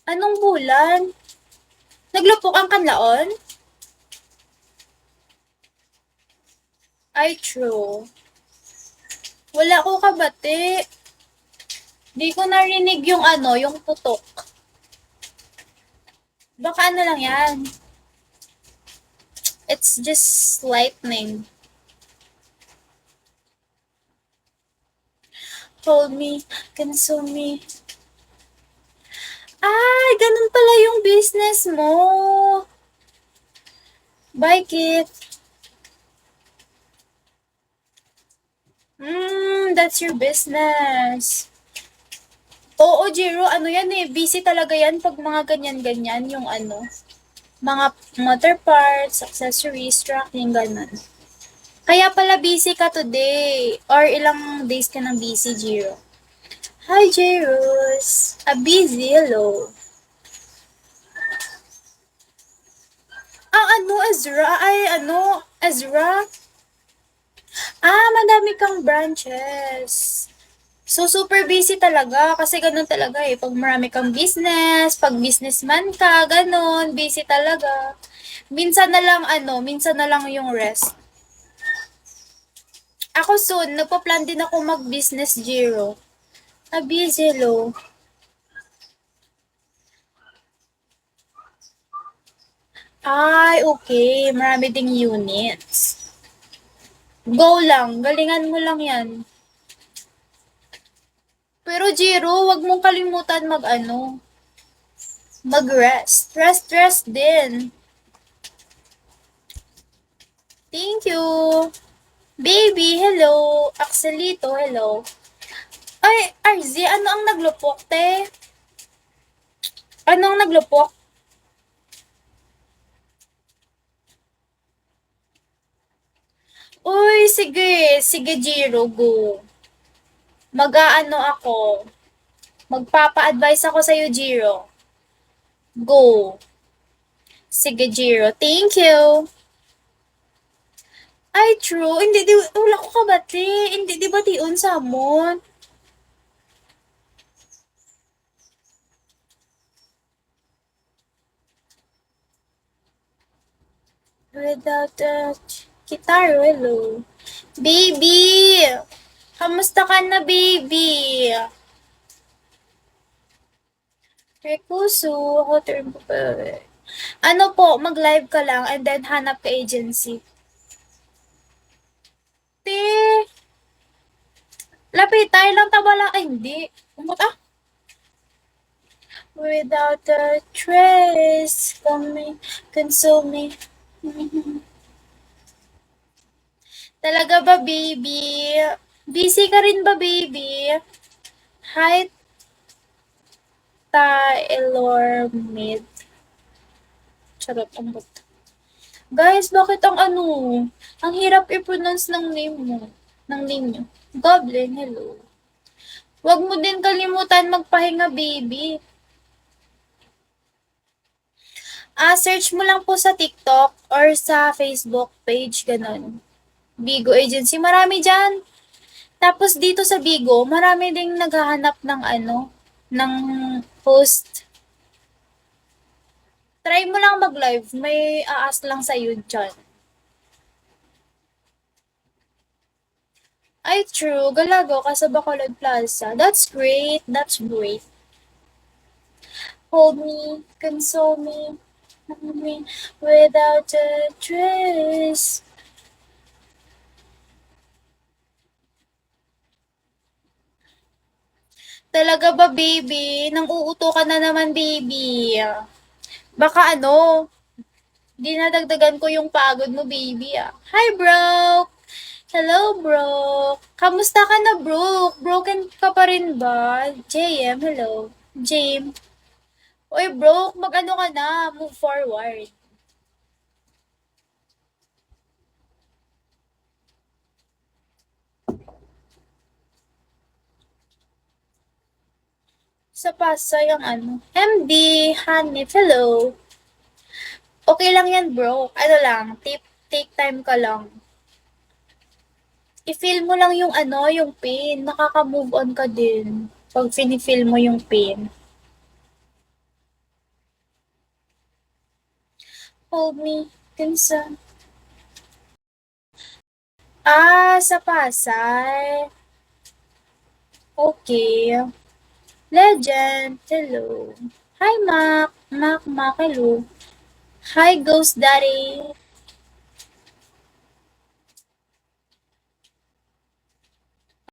Anong bulan? Naglupok ang kanlaon? Ay, true. Wala ko kabati. Di ko narinig yung ano, yung putok. Baka ano lang yan. It's just lightning. Hold me, console me. Ay, ganun pala yung business mo. Bye, Kit. That's your business. Oo, Jiro, ano yan eh, busy talaga yan pag mga ganyan-ganyan, yung ano, mga motor parts, accessories, tracking, ganun. Kaya pala busy ka today, or ilang days ka nang busy, Jiro. Hi, Jiros. A busy, hello. Ah, ano, Ezra? Ay, ano, Ezra? Ah, madami kang branches. So, super busy talaga kasi ganun talaga eh. Pag marami kang business, pag businessman ka, ganun, busy talaga. Minsan na lang ano, minsan na lang yung rest. Ako soon, nagpa-plan din ako mag-business Jiro. Ah, busy lo. Ay, okay. Marami ding units. Go lang. Galingan mo lang yan. Pero Jiro, wag mong kalimutan mag-ano, mag-rest. Rest din. Thank you. Baby, hello. Axelito, hello. Ay, RZ, ano ang naglupok, te? Ano ang naglupok? Uy, sige. Sige, Jiro, go. Mag-aano ako. Magpapa-advise ako sa'yo, Jiro. Go. Sige, Jiro. Thank you. Ay, true. Hindi, di, wala ko kabati. Hindi, di ba tiun sa amon? Without a guitar, hello. Baby! Kamusta ka na, baby? Rekuso, ako turn po pa. Ano po, mag-live ka lang and then hanap ka agency. Te, lapit tayo lang tabala. Ay, hindi. Umot ah. Without a trace, coming, console me. Talaga ba, baby? Busy ka rin ba, baby? Hi, Taylor Mid. Charot, ang bot. Guys, bakit ang ano? Ang hirap i-pronounce ng name mo. Ng name nyo. Goblin, hello. Huwag mo din kalimutan magpahinga, baby. Search mo lang po sa TikTok or sa Facebook page, ganun. Bigo Agency, marami dyan. Tapos dito sa Bigo, marami ding naghahanap ng ano, ng host. Try mo lang mag-live, may aas lang sa'yo dyan. Ay, true. Galago ka sa Bacolod Plaza. That's great. That's great. Hold me, console me, hold me without a trace. Talaga ba, baby? Nang uuto ka na naman, baby. Baka ano, dinadagdagan ko yung pagod mo, baby. Hi, bro! Hello, bro! Kamusta ka na, bro? Broken ka pa rin ba? JM, hello. James. Oy, bro, mag-ano ka na, move forward. Sa Pasay ang ano. MD, Hanif, hello. Okay lang yan, bro. Ano lang, take time ka lang. I-feel mo lang yung ano, yung pain. Makaka-move on ka din. Pag feel mo yung pain. Hold me. Kinsa? Sa Pasay. Okay. Legend. Hello. Hi, Mac. Mac, hello. Hi, Ghost Daddy.